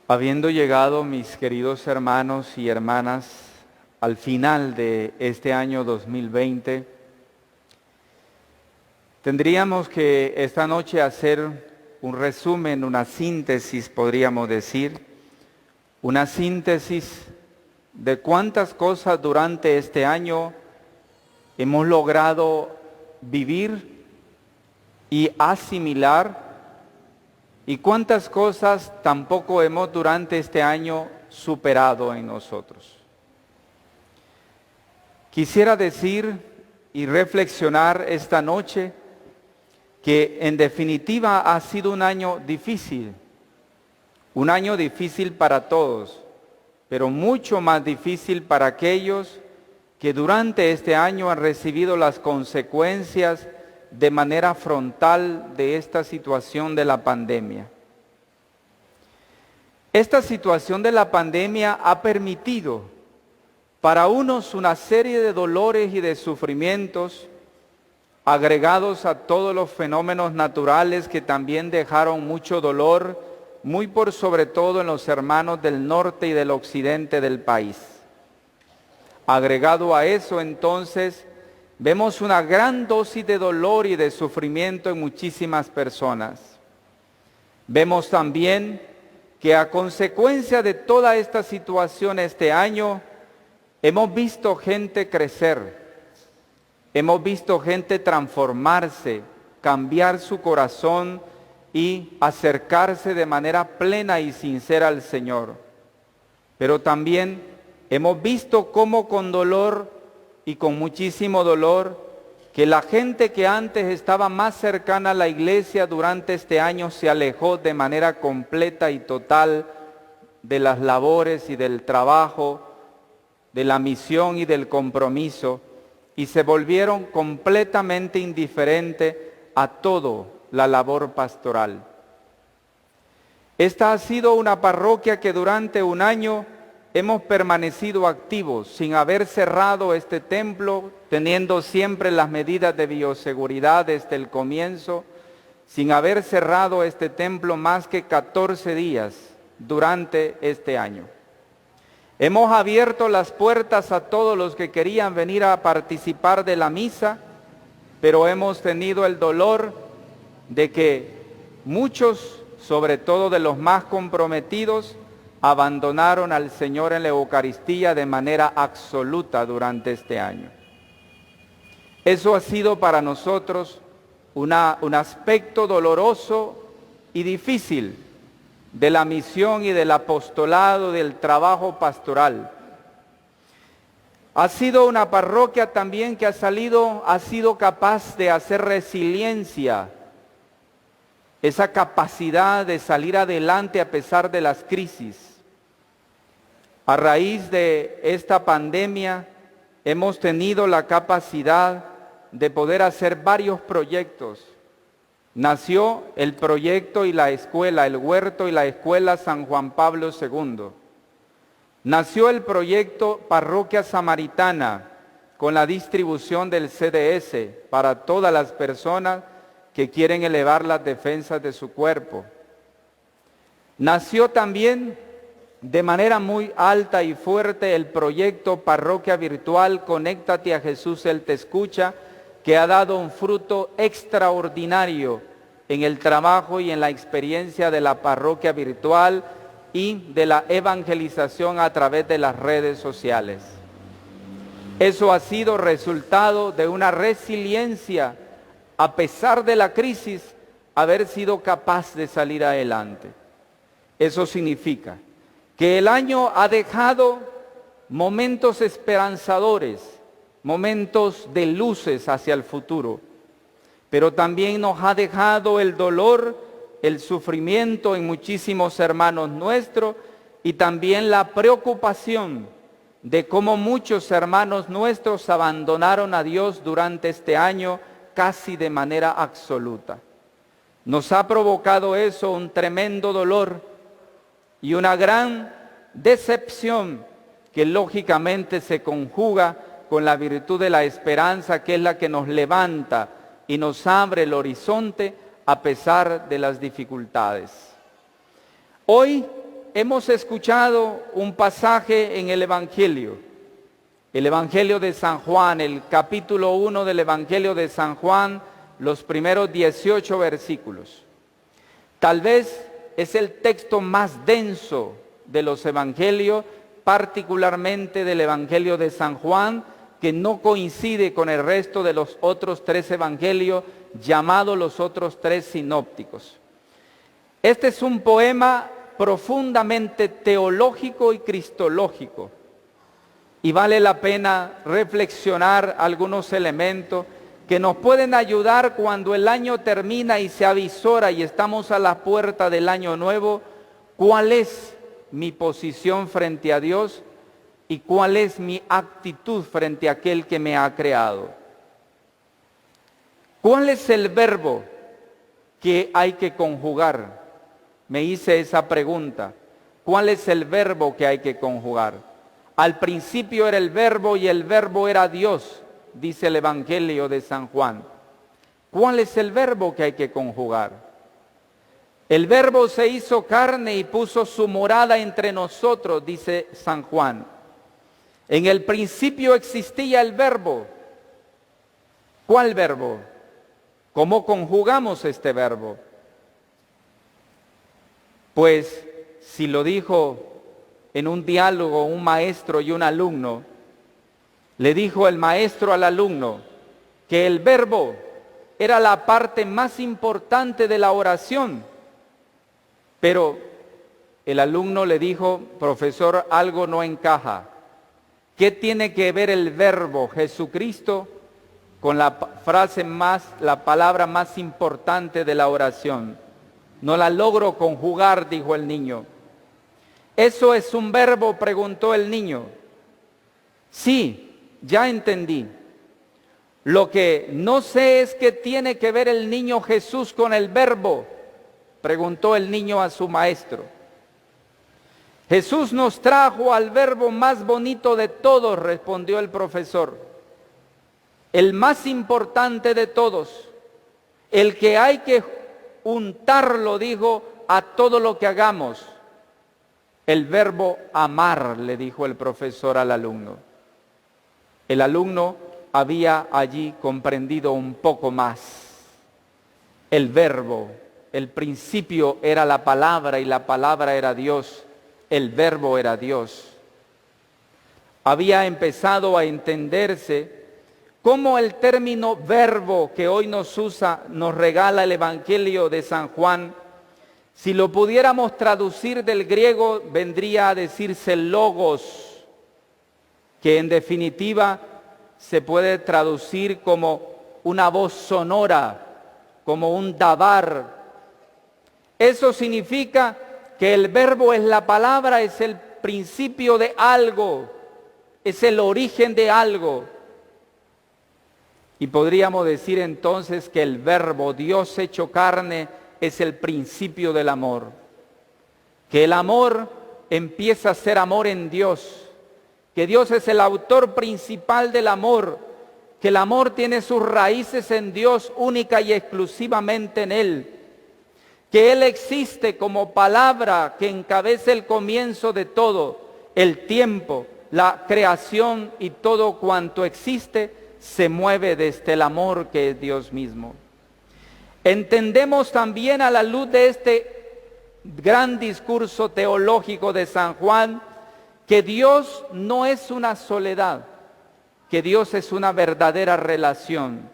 Habiendo llegado, mis queridos hermanos y hermanas, al final de este año 2020, tendríamos que esta noche hacer un resumen, una síntesis, podríamos decir, una síntesis de cuántas cosas durante este año hemos logrado vivir y asimilar, y cuántas cosas tampoco hemos durante este año superado en nosotros. Quisiera decir y reflexionar esta noche que en definitiva ha sido un año difícil para todos, pero mucho más difícil para aquellos que durante este año han recibido las consecuencias de manera frontal de esta situación de la pandemia. Esta situación de la pandemia ha permitido para unos una serie de dolores y de sufrimientos agregados a todos los fenómenos naturales que también dejaron mucho dolor, muy por sobre todo en los hermanos del norte y del occidente del país. Agregado a eso, entonces, vemos una gran dosis de dolor y de sufrimiento en muchísimas personas. Vemos también que a consecuencia de toda esta situación este año, hemos visto gente crecer, hemos visto gente transformarse, cambiar su corazón y acercarse de manera plena y sincera al Señor. Pero también hemos visto cómo con dolor y con muchísimo dolor, que la gente que antes estaba más cercana a la iglesia durante este año se alejó de manera completa y total de las labores y del trabajo, de la misión y del compromiso, y se volvieron completamente indiferentes a toda la labor pastoral. Esta ha sido una parroquia que durante un año hemos permanecido activos sin haber cerrado este templo, teniendo siempre las medidas de bioseguridad desde el comienzo, sin haber cerrado este templo más que 14 días durante este año. Hemos abierto las puertas a todos los que querían venir a participar de la misa, pero hemos tenido el dolor de que muchos, sobre todo de los más comprometidos, abandonaron al Señor en la Eucaristía de manera absoluta durante este año. Eso ha sido para nosotros un aspecto doloroso y difícil de la misión y del apostolado, del trabajo pastoral. Ha sido una parroquia también que ha sido capaz de hacer resiliencia, esa capacidad de salir adelante a pesar de las crisis. A raíz de esta pandemia hemos tenido la capacidad de poder hacer varios proyectos. Nació el proyecto y la escuela, el huerto y la escuela San Juan Pablo II. Nació el proyecto Parroquia Samaritana con la distribución del CDS para todas las personas que quieren elevar las defensas de su cuerpo. Nació también de manera muy alta y fuerte el proyecto Parroquia Virtual Conéctate a Jesús, Él te escucha, que ha dado un fruto extraordinario en el trabajo y en la experiencia de la parroquia virtual y de la evangelización a través de las redes sociales. Eso ha sido resultado de una resiliencia, a pesar de la crisis, haber sido capaz de salir adelante. Eso significa que el año ha dejado momentos esperanzadores, momentos de luces hacia el futuro, pero también nos ha dejado el dolor, el sufrimiento en muchísimos hermanos nuestros y también la preocupación de cómo muchos hermanos nuestros abandonaron a Dios durante este año casi de manera absoluta. Nos ha provocado eso un tremendo dolor y una gran decepción que lógicamente se conjuga con la virtud de la esperanza, que es la que nos levanta y nos abre el horizonte a pesar de las dificultades. Hoy hemos escuchado un pasaje en el Evangelio de San Juan, el capítulo 1 del Evangelio de San Juan, los primeros 18 versículos. Tal vez es el texto más denso de los evangelios, particularmente del Evangelio de San Juan, que no coincide con el resto de los otros 3 evangelios, llamados los otros 3 sinópticos. Este es un poema profundamente teológico y cristológico, y vale la pena reflexionar algunos elementos que nos pueden ayudar cuando el año termina y se avisora y estamos a la puerta del año nuevo. ¿Cuál es mi posición frente a Dios y cuál es mi actitud frente a aquel que me ha creado? ¿Cuál es el verbo que hay que conjugar? Me hice esa pregunta. ¿Cuál es el verbo que hay que conjugar? Al principio era el verbo y el verbo era Dios, dice el Evangelio de San Juan. ¿Cuál es el verbo que hay que conjugar? El verbo se hizo carne y puso su morada entre nosotros, dice San Juan. En el principio existía el verbo. ¿Cuál verbo? ¿Cómo conjugamos este verbo? Pues si lo dijo en un diálogo un maestro y un alumno, le dijo el maestro al alumno que el verbo era la parte más importante de la oración, pero el alumno le dijo: profesor, algo no encaja. ¿Qué tiene que ver el verbo Jesucristo con la palabra más importante de la oración? No la logro conjugar, dijo el niño. ¿Eso es un verbo?, preguntó el niño. Sí, ya entendí. Lo que no sé es qué tiene que ver el niño Jesús con el verbo, preguntó el niño a su maestro. Jesús nos trajo al verbo más bonito de todos, respondió el profesor. El más importante de todos, el que hay que untarlo, dijo, a todo lo que hagamos. El verbo amar, le dijo el profesor al alumno. El alumno había allí comprendido un poco más. El verbo, el principio era la palabra y la palabra era Dios. El verbo era Dios. Había empezado a entenderse cómo el término verbo que hoy nos regala el Evangelio de San Juan. Si lo pudiéramos traducir del griego, vendría a decirse logos, que en definitiva se puede traducir como una voz sonora, como un dabar. Eso significa que el verbo es la palabra, es el principio de algo, es el origen de algo. Y podríamos decir entonces que el verbo Dios hecho carne es el principio del amor, que el amor empieza a ser amor en Dios, que Dios es el autor principal del amor, que el amor tiene sus raíces en Dios única y exclusivamente en Él, que Él existe como palabra que encabeza el comienzo de todo, el tiempo, la creación y todo cuanto existe se mueve desde el amor que es Dios mismo. Entendemos también a la luz de este gran discurso teológico de San Juan que Dios no es una soledad, que Dios es una verdadera relación.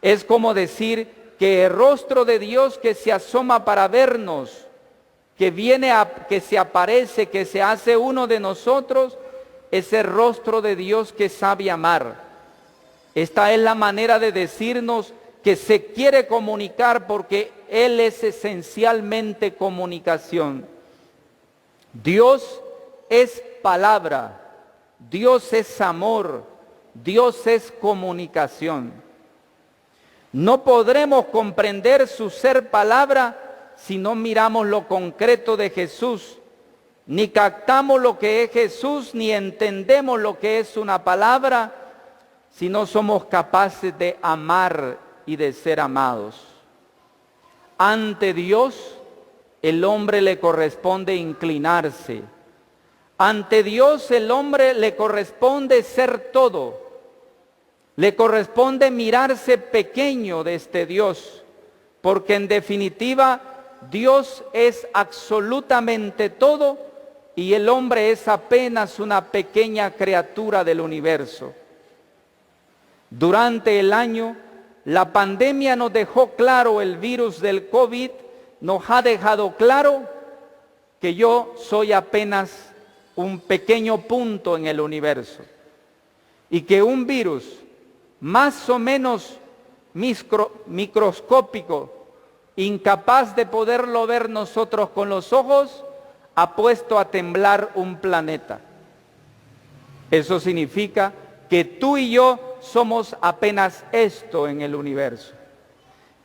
Es como decir que el rostro de Dios que se asoma para vernos, que se aparece, que se hace uno de nosotros, es el rostro de Dios que sabe amar. Esta es la manera de decirnos que se quiere comunicar porque Él es esencialmente comunicación. Dios es palabra, Dios es amor, Dios es comunicación. No podremos comprender su ser palabra si no miramos lo concreto de Jesús, ni captamos lo que es Jesús, ni entendemos lo que es una palabra, si no somos capaces de amar y de ser amados. Ante Dios, el hombre le corresponde inclinarse. Ante Dios el hombre le corresponde ser todo. Le corresponde mirarse pequeño de este Dios, porque en definitiva Dios es absolutamente todo y el hombre es apenas una pequeña criatura del universo. Durante el año, la pandemia nos dejó claro, el virus del COVID nos ha dejado claro que yo soy apenas un pequeño punto en el universo y que un virus más o menos microscópico, incapaz de poderlo ver nosotros con los ojos, ha puesto a temblar un planeta. Eso significa que tú y yo somos apenas esto en el universo.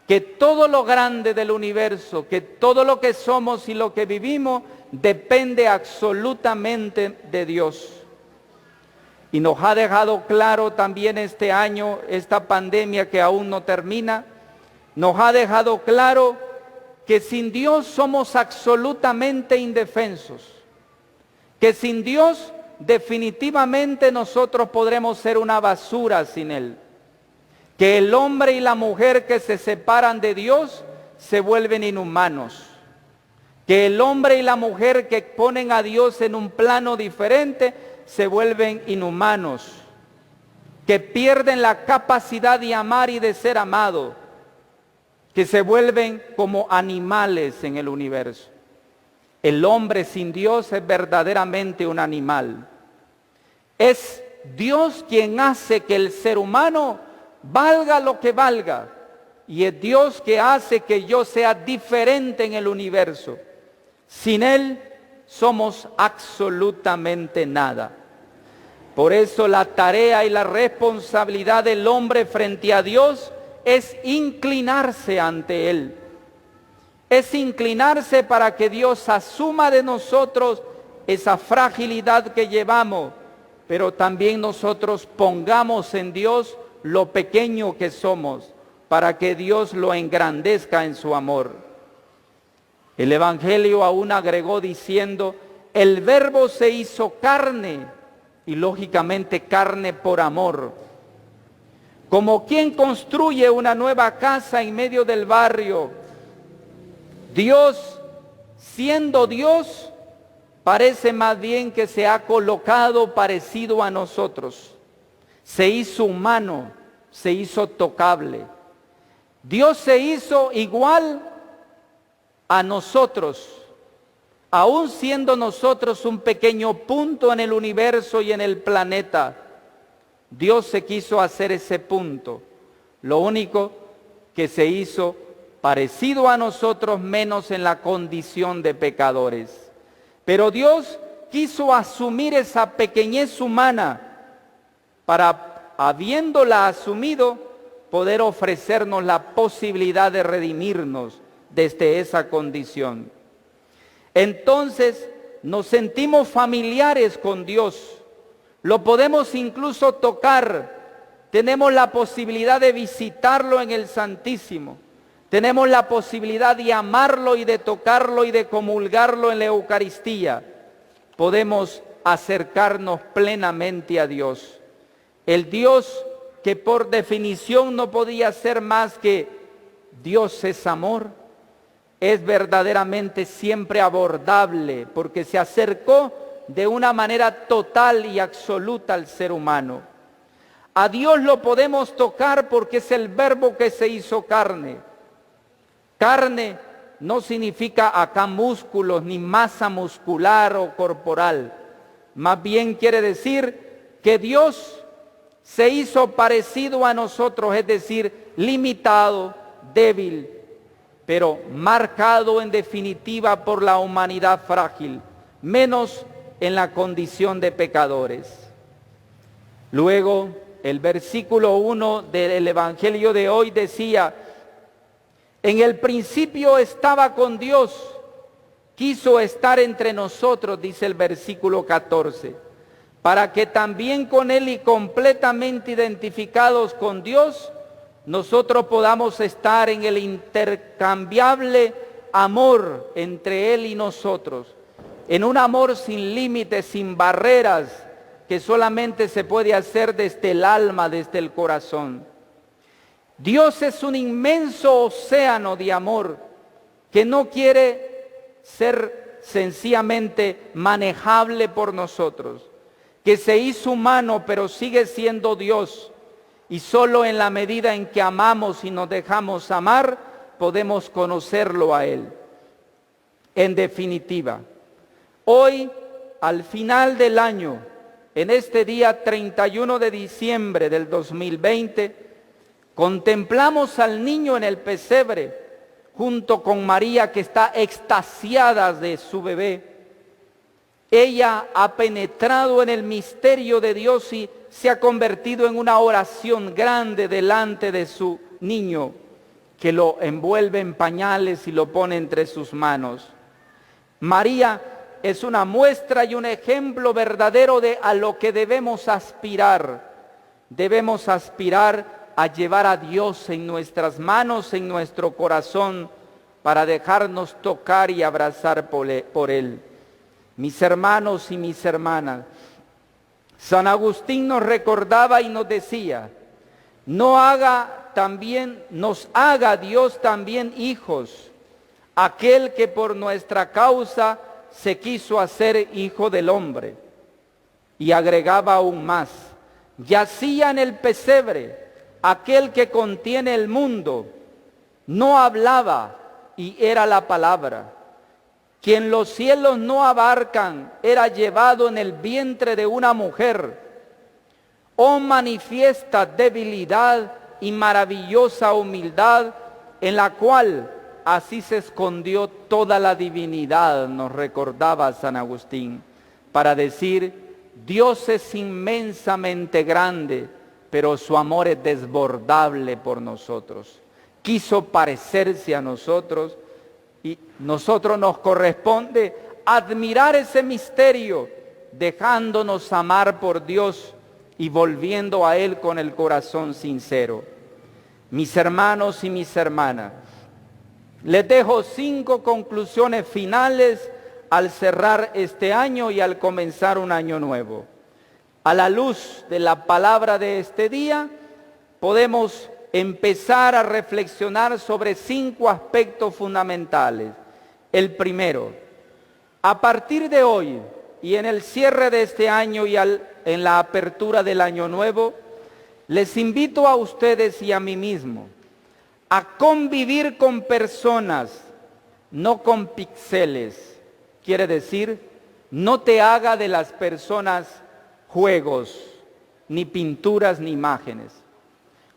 Que todo lo grande del universo, que todo lo que somos y lo que vivimos depende absolutamente de Dios. Y nos ha dejado claro también este año, esta pandemia que aún no termina, nos ha dejado claro que sin Dios somos absolutamente indefensos, que sin Dios definitivamente nosotros podremos ser una basura sin Él, que el hombre y la mujer que se separan de Dios se vuelven inhumanos, que el hombre y la mujer que ponen a Dios en un plano diferente se vuelven inhumanos, que pierden la capacidad de amar y de ser amado, que se vuelven como animales en el universo. El hombre sin Dios es verdaderamente un animal. Es Dios quien hace que el ser humano valga lo que valga, y es Dios que hace que yo sea diferente en el universo. Sin Él somos absolutamente nada. Por eso la tarea y la responsabilidad del hombre frente a Dios es inclinarse ante Él. Es inclinarse para que Dios asuma de nosotros esa fragilidad que llevamos, pero también nosotros pongamos en Dios lo pequeño que somos, para que Dios lo engrandezca en su amor. El Evangelio aún agregó diciendo, el Verbo se hizo carne, y lógicamente carne por amor. Como quien construye una nueva casa en medio del barrio, Dios, siendo Dios, parece más bien que se ha colocado parecido a nosotros. Se hizo humano, se hizo tocable. Dios se hizo igual a nosotros, aún siendo nosotros un pequeño punto en el universo y en el planeta. Dios se quiso hacer ese punto. Lo único que se hizo parecido a nosotros, menos en la condición de pecadores. Pero Dios quiso asumir esa pequeñez humana para, habiéndola asumido, poder ofrecernos la posibilidad de redimirnos desde esa condición. Entonces nos sentimos familiares con Dios, lo podemos incluso tocar, tenemos la posibilidad de visitarlo en el Santísimo, tenemos la posibilidad de amarlo y de tocarlo y de comulgarlo en la Eucaristía, podemos acercarnos plenamente a Dios. El Dios que por definición no podía ser más que Dios es amor, es verdaderamente siempre abordable porque se acercó de una manera total y absoluta al ser humano. A Dios lo podemos tocar porque es el Verbo que se hizo carne. Carne no significa acá músculos ni masa muscular o corporal. Más bien quiere decir que Dios se hizo parecido a nosotros, es decir, limitado, débil, pero marcado en definitiva por la humanidad frágil, menos en la condición de pecadores. Luego, el versículo 1 del Evangelio de hoy decía, en el principio estaba con Dios, quiso estar entre nosotros, dice el versículo 14, para que también con Él y completamente identificados con Dios, nosotros podamos estar en el intercambiable amor entre Él y nosotros, en un amor sin límites, sin barreras, que solamente se puede hacer desde el alma, desde el corazón. Dios es un inmenso océano de amor que no quiere ser sencillamente manejable por nosotros, que se hizo humano pero sigue siendo Dios, y solo en la medida en que amamos y nos dejamos amar, podemos conocerlo a Él. En definitiva, hoy, al final del año, en este día 31 de diciembre del 2020, contemplamos al niño en el pesebre, junto con María, que está extasiada de su bebé. Ella ha penetrado en el misterio de Dios y se ha convertido en una oración grande delante de su niño, que lo envuelve en pañales y lo pone entre sus manos. María es una muestra y un ejemplo verdadero de a lo que debemos aspirar. Debemos aspirar a llevar a Dios en nuestras manos, en nuestro corazón, para dejarnos tocar y abrazar por Él. Mis hermanos y mis hermanas, San Agustín nos recordaba y nos decía, nos haga Dios también hijos, aquel que por nuestra causa se quiso hacer hijo del hombre. Y agregaba aún más, yacía en el pesebre aquel que contiene el mundo, no hablaba y era la palabra. Quien los cielos no abarcan era llevado en el vientre de una mujer. Oh, manifiesta debilidad y maravillosa humildad, en la cual así se escondió toda la divinidad, nos recordaba San Agustín, para decir, Dios es inmensamente grande, pero su amor es desbordable por nosotros. Quiso parecerse a nosotros y nosotros nos corresponde admirar ese misterio, dejándonos amar por Dios y volviendo a Él con el corazón sincero. Mis hermanos y mis hermanas, les dejo 5 conclusiones finales al cerrar este año y al comenzar un año nuevo. A la luz de la palabra de este día, podemos empezar a reflexionar sobre 5 aspectos fundamentales. El primero, a partir de hoy y en el cierre de este año y en la apertura del año nuevo, les invito a ustedes y a mí mismo a convivir con personas, no con píxeles. Quiere decir, no te haga de las personas juegos, ni pinturas, ni imágenes.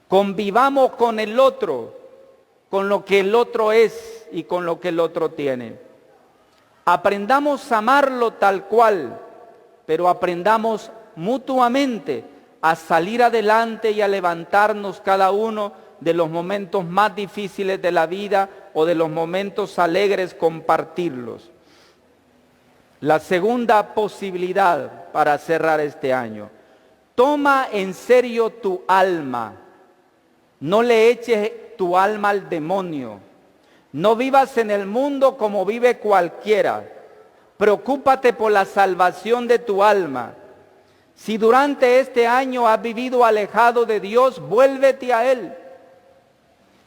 Convivamos con el otro, con lo que el otro es y con lo que el otro tiene. Aprendamos a amarlo tal cual, pero aprendamos mutuamente a salir adelante y a levantarnos cada uno de los momentos más difíciles de la vida o de los momentos alegres, compartirlos. La segunda posibilidad para cerrar este año, toma en serio tu alma. No le eches tu alma al demonio. No vivas en el mundo como vive cualquiera. Preocúpate por la salvación de tu alma. Si durante este año has vivido alejado de Dios, vuélvete a Él.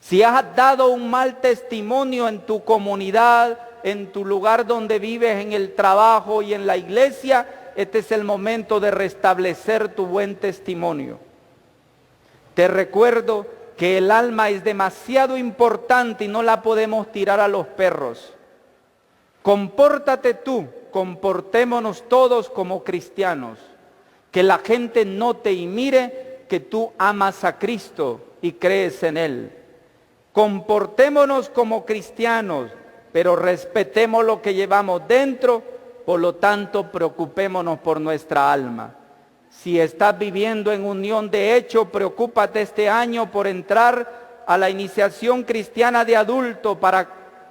Si has dado un mal testimonio en tu comunidad, en tu lugar donde vives, en el trabajo y en la iglesia, este es el momento de restablecer tu buen testimonio. Te recuerdo que el alma es demasiado importante y no la podemos tirar a los perros. Compórtate tú, comportémonos todos como cristianos. Que la gente note y mire que tú amas a Cristo y crees en Él. Comportémonos como cristianos, pero respetemos lo que llevamos dentro, por lo tanto preocupémonos por nuestra alma. Si estás viviendo en unión de hecho, preocúpate este año por entrar a la iniciación cristiana de adulto para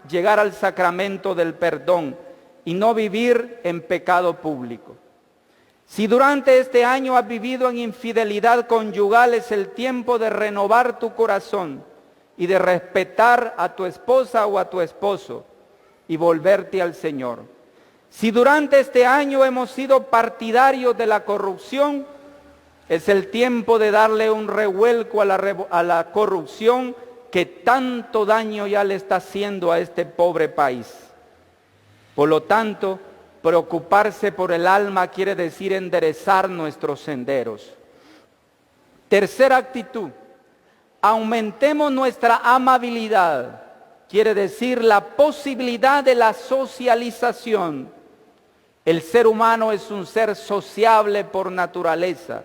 llegar al sacramento del perdón y no vivir en pecado público. Si durante este año has vivido en infidelidad conyugal, es el tiempo de renovar tu corazón y de respetar a tu esposa o a tu esposo. y volverte al Señor. Si durante este año hemos sido partidarios de la corrupción, es el tiempo de darle un revuelco a la corrupción que tanto daño ya le está haciendo a este pobre país. Por lo tanto, preocuparse por el alma quiere decir enderezar nuestros senderos. Tercera actitud, aumentemos nuestra amabilidad, quiere decir la posibilidad de la socialización. El ser humano es un ser sociable por naturaleza.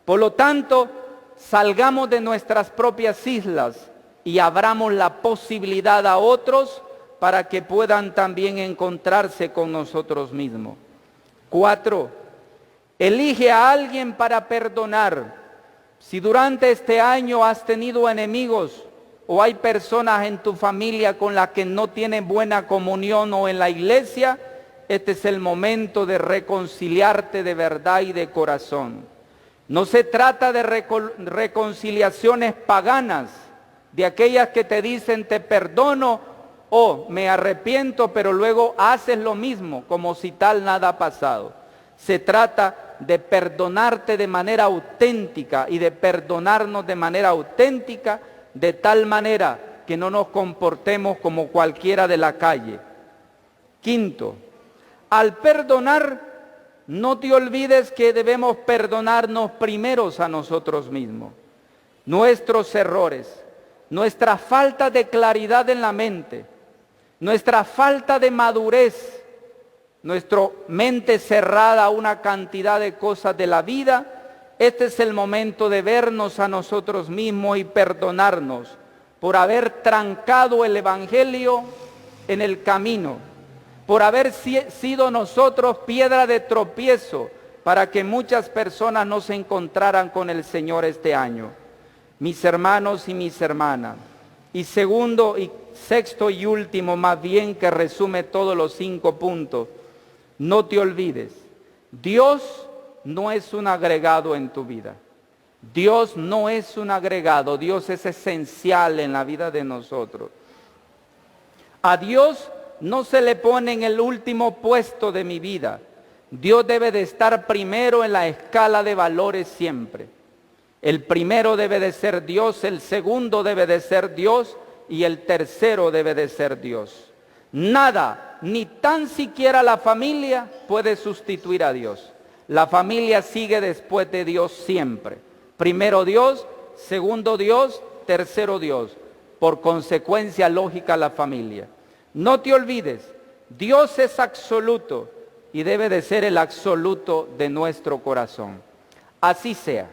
Por lo tanto, salgamos de nuestras propias islas y abramos la posibilidad a otros para que puedan también encontrarse con nosotros mismos. 4. Elige a alguien para perdonar. Si durante este año has tenido enemigos o hay personas en tu familia con las que no tienen buena comunión o en la iglesia, este es el momento de reconciliarte de verdad y de corazón. No se trata de reconciliaciones paganas, de aquellas que te dicen te perdono o me arrepiento, pero luego haces lo mismo como si tal nada ha pasado. Se trata de perdonarte de manera auténtica y de perdonarnos de manera auténtica, de tal manera que no nos comportemos como cualquiera de la calle. 5. Al perdonar, no te olvides que debemos perdonarnos primeros a nosotros mismos. Nuestros errores, nuestra falta de claridad en la mente, nuestra falta de madurez, nuestra mente cerrada a una cantidad de cosas de la vida, este es el momento de vernos a nosotros mismos y perdonarnos por haber trancado el Evangelio en el camino, por haber sido nosotros piedra de tropiezo para que muchas personas no se encontraran con el Señor este año. Mis hermanos y mis hermanas. Y segundo y sexto y último, más bien, que resume todos los 5 puntos, no te olvides, Dios no es un agregado en tu vida. Dios no es un agregado, Dios es esencial en la vida de nosotros. A Dios no se le pone en el último puesto de mi vida. Dios debe de estar primero en la escala de valores siempre. El primero debe de ser Dios, el segundo debe de ser Dios y el tercero debe de ser Dios. Nada, ni tan siquiera la familia puede sustituir a Dios. La familia sigue después de Dios siempre. Primero Dios, segundo Dios, tercero Dios. Por consecuencia lógica la familia. No te olvides, Dios es absoluto y debe de ser el absoluto de nuestro corazón. Así sea.